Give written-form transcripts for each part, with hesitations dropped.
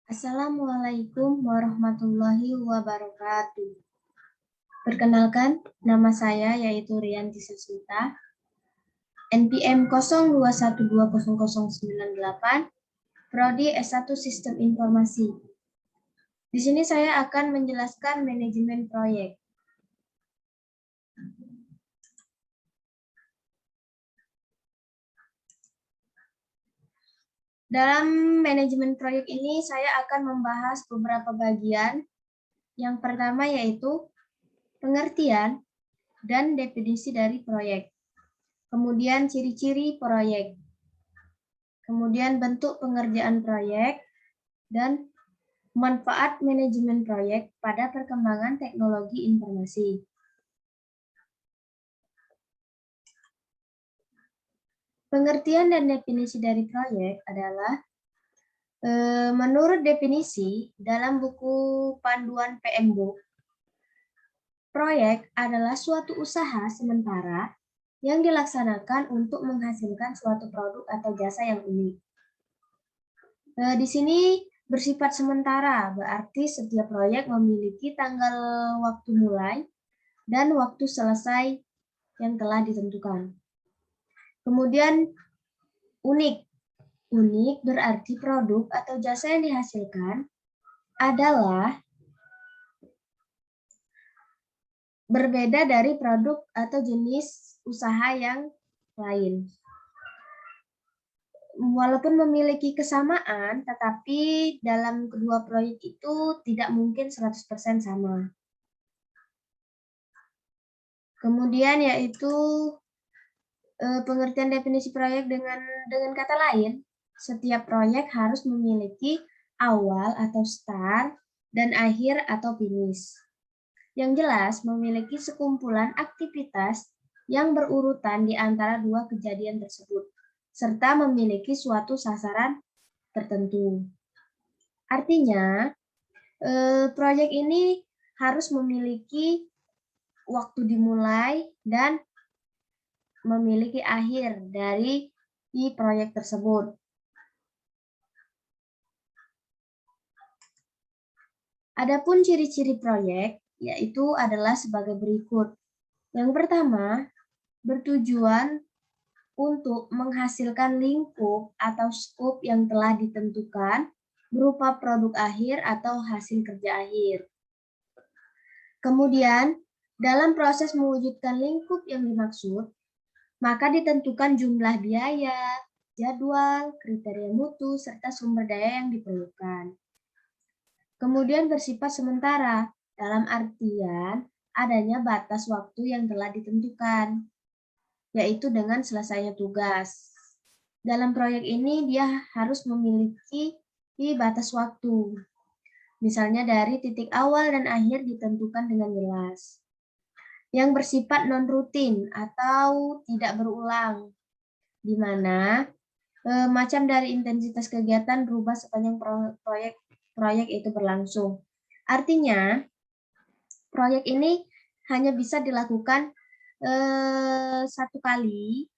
Assalamualaikum warahmatullahi wabarakatuh. Perkenalkan, nama saya yaitu Rianti Sasmita, NPM 02120098, Prodi S1 Sistem Informasi. Di sini saya akan menjelaskan manajemen proyek. Dalam manajemen proyek ini, saya akan membahas beberapa bagian. Yang pertama yaitu pengertian dan definisi dari proyek. Kemudian ciri-ciri proyek. Kemudian bentuk pengerjaan proyek dan manfaat manajemen proyek pada perkembangan teknologi informasi. Pengertian dan definisi dari proyek adalah menurut definisi dalam buku panduan PMBOK, proyek adalah suatu usaha sementara yang dilaksanakan untuk menghasilkan suatu produk atau jasa yang unik. Di sini bersifat sementara, berarti setiap proyek memiliki tanggal waktu mulai dan waktu selesai yang telah ditentukan. Kemudian unik. Unik berarti produk atau jasa yang dihasilkan adalah berbeda dari produk atau jenis usaha yang lain. Walaupun memiliki kesamaan, tetapi dalam kedua proyek itu tidak mungkin 100% sama. Kemudian yaitu pengertian definisi proyek dengan kata lain, setiap proyek harus memiliki awal atau start dan akhir atau finish. Yang jelas memiliki sekumpulan aktivitas yang berurutan di antara dua kejadian tersebut, serta memiliki suatu sasaran tertentu. Artinya, proyek ini harus memiliki waktu dimulai dan memiliki akhir dari proyek tersebut. Adapun ciri-ciri proyek yaitu adalah sebagai berikut. Yang pertama, bertujuan untuk menghasilkan lingkup atau skop yang telah ditentukan berupa produk akhir atau hasil kerja akhir. Kemudian, dalam proses mewujudkan lingkup yang dimaksud, maka ditentukan jumlah biaya, jadwal, kriteria mutu, serta sumber daya yang diperlukan. Kemudian bersifat sementara, dalam artian adanya batas waktu yang telah ditentukan, yaitu dengan selesainya tugas. Dalam proyek ini dia harus memiliki batas waktu. Misalnya dari titik awal dan akhir ditentukan dengan jelas. Yang bersifat non-rutin atau tidak berulang, di mana macam dari intensitas kegiatan berubah sepanjang proyek itu berlangsung. Artinya, proyek ini hanya bisa dilakukan satu kali,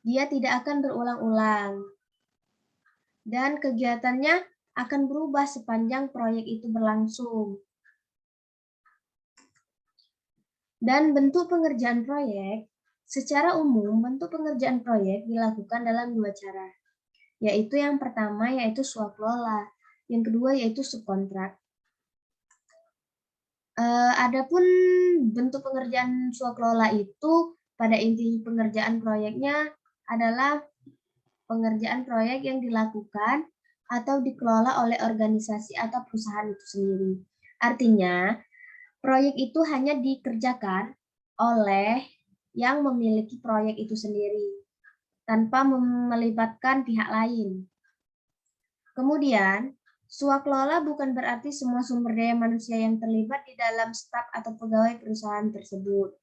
dia tidak akan berulang-ulang. Dan kegiatannya akan berubah sepanjang proyek itu berlangsung. Dan bentuk pengerjaan proyek, secara umum bentuk pengerjaan proyek dilakukan dalam dua cara, yaitu yang pertama yaitu swaklola, yang kedua yaitu subkontrak. Adapun bentuk pengerjaan swaklola itu pada inti pengerjaan proyeknya adalah pengerjaan proyek yang dilakukan atau dikelola oleh organisasi atau perusahaan itu sendiri. Artinya, proyek itu hanya dikerjakan oleh yang memiliki proyek itu sendiri, tanpa melibatkan pihak lain. Kemudian, swaklola bukan berarti semua sumber daya manusia yang terlibat di dalam staf atau pegawai perusahaan tersebut.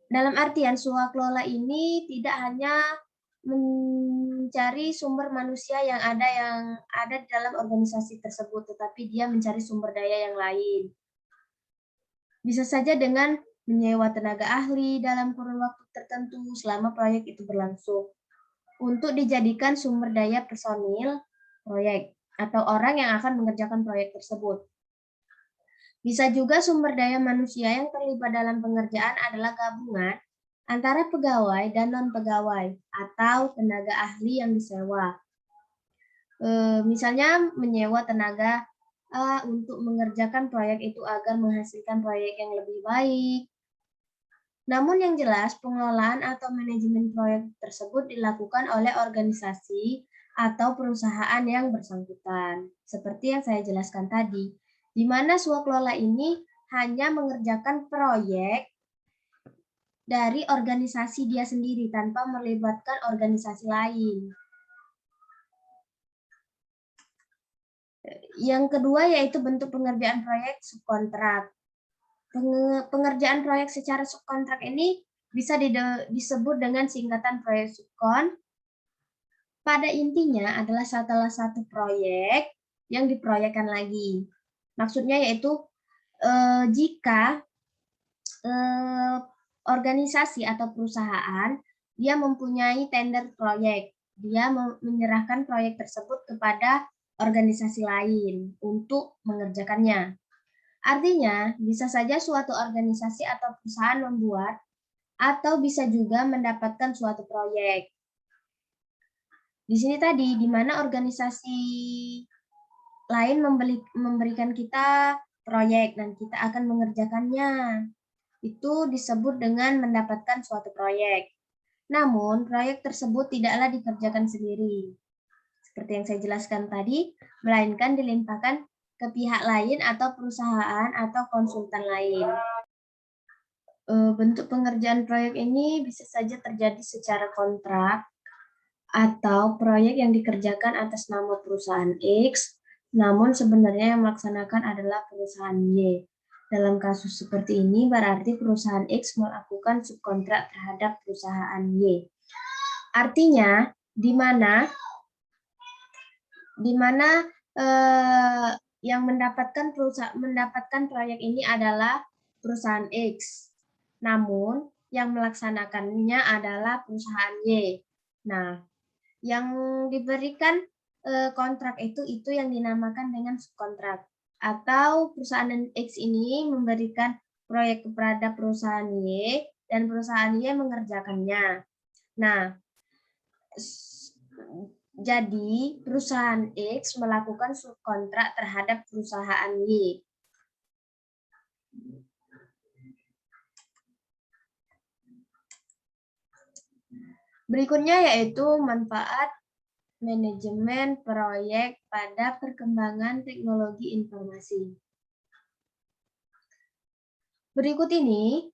Dalam artian, swaklola ini tidak hanya mencari sumber manusia yang ada di dalam organisasi tersebut, tetapi dia mencari sumber daya yang lain. Bisa saja dengan menyewa tenaga ahli dalam kurun waktu tertentu selama proyek itu berlangsung untuk dijadikan sumber daya personil proyek. atau orang yang akan mengerjakan proyek tersebut. Bisa juga sumber daya manusia yang terlibat dalam pengerjaan adalah gabungan antara pegawai dan non-pegawai atau tenaga ahli yang disewa. Misalnya menyewa tenaga untuk mengerjakan proyek itu agar menghasilkan proyek yang lebih baik. Namun yang jelas, pengelolaan atau manajemen proyek tersebut dilakukan oleh organisasi atau perusahaan yang bersangkutan. Seperti yang saya jelaskan tadi, di mana swakelola ini hanya mengerjakan proyek dari organisasi dia sendiri tanpa melibatkan organisasi lain. Yang kedua yaitu bentuk pengerjaan proyek subkontrak. Pengerjaan proyek secara subkontrak ini bisa disebut dengan singkatan proyek subkon. Pada intinya adalah salah satu proyek yang diproyekkan lagi. Maksudnya yaitu jika organisasi atau perusahaan dia mempunyai tender proyek, dia menyerahkan proyek tersebut kepada organisasi lain untuk mengerjakannya. Artinya, bisa saja suatu organisasi atau perusahaan membuat atau bisa juga mendapatkan suatu proyek. Di sini tadi, di mana organisasi lain memberikan kita proyek dan kita akan mengerjakannya. Itu disebut dengan mendapatkan suatu proyek. Namun, proyek tersebut tidaklah dikerjakan sendiri. Seperti yang saya jelaskan tadi, melainkan dilimpahkan ke pihak lain atau perusahaan atau konsultan lain. Bentuk pengerjaan proyek ini bisa saja terjadi secara kontrak atau proyek yang dikerjakan atas nama perusahaan X, namun sebenarnya yang melaksanakan adalah perusahaan Y. Dalam kasus seperti ini berarti perusahaan X melakukan subkontrak terhadap perusahaan Y. Artinya, di mana yang mendapatkan proyek ini adalah perusahaan X. Namun, yang melaksanakannya adalah perusahaan Y. Nah, yang diberikan kontrak itu yang dinamakan dengan subkontrak. Atau perusahaan X ini memberikan proyek kepada perusahaan Y dan perusahaan Y mengerjakannya. Nah, jadi perusahaan X melakukan subkontrak terhadap perusahaan Y. Berikutnya yaitu manfaat manajemen proyek pada perkembangan teknologi informasi. Berikut ini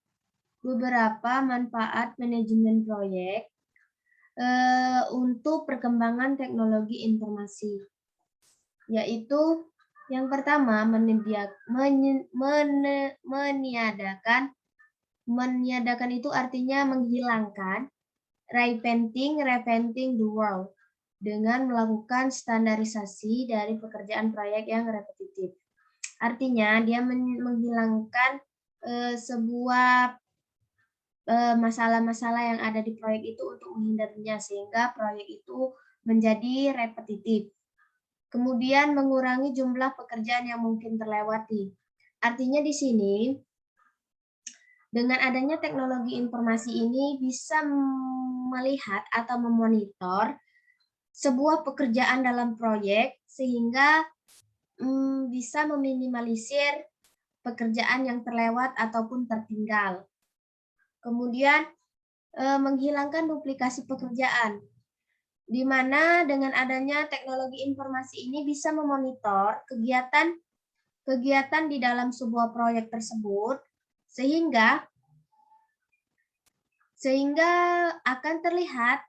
beberapa manfaat manajemen proyek untuk perkembangan teknologi informasi. Yaitu yang pertama meniadakan itu artinya menghilangkan repainting the world dengan melakukan standarisasi dari pekerjaan proyek yang repetitif. Artinya dia menghilangkan sebuah masalah-masalah yang ada di proyek itu untuk menghindarinya sehingga proyek itu menjadi repetitif. Kemudian mengurangi jumlah pekerjaan yang mungkin terlewati. Artinya di sini dengan adanya teknologi informasi ini bisa melihat atau memonitor sebuah pekerjaan dalam proyek sehingga bisa meminimalisir pekerjaan yang terlewat ataupun tertinggal. Kemudian menghilangkan duplikasi pekerjaan, di mana dengan adanya teknologi informasi ini bisa memonitor kegiatan di dalam sebuah proyek tersebut sehingga akan terlihat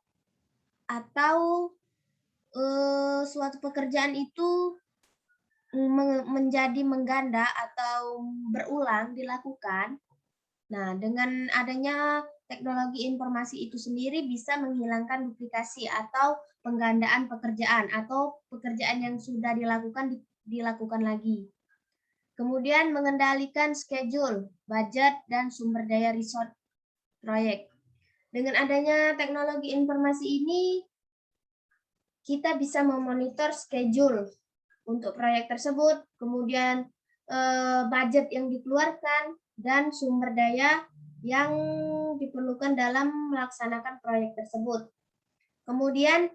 atau suatu pekerjaan itu menjadi mengganda atau berulang dilakukan. Nah, dengan adanya teknologi informasi itu sendiri bisa menghilangkan duplikasi atau penggandaan pekerjaan atau pekerjaan yang sudah dilakukan lagi. Kemudian mengendalikan schedule, budget, dan sumber daya resource proyek. Dengan adanya teknologi informasi ini, kita bisa memonitor schedule untuk proyek tersebut, kemudian budget yang dikeluarkan, dan sumber daya yang diperlukan dalam melaksanakan proyek tersebut. Kemudian,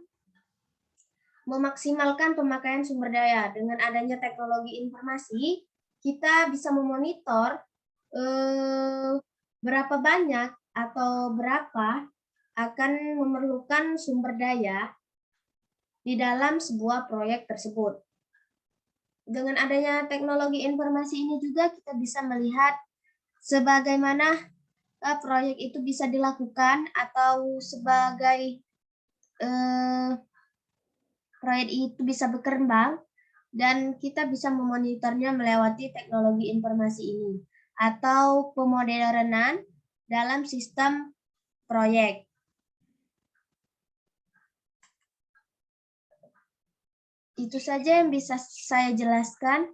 memaksimalkan pemakaian sumber daya. Dengan adanya teknologi informasi, kita bisa memonitor berapa banyak atau berapa akan memerlukan sumber daya di dalam sebuah proyek tersebut. Dengan adanya teknologi informasi ini juga kita bisa melihat sebagaimana proyek itu bisa dilakukan atau sebagai proyek itu bisa berkembang, dan kita bisa memonitornya melewati teknologi informasi ini atau pemodernan dalam sistem proyek. Itu saja yang bisa saya jelaskan.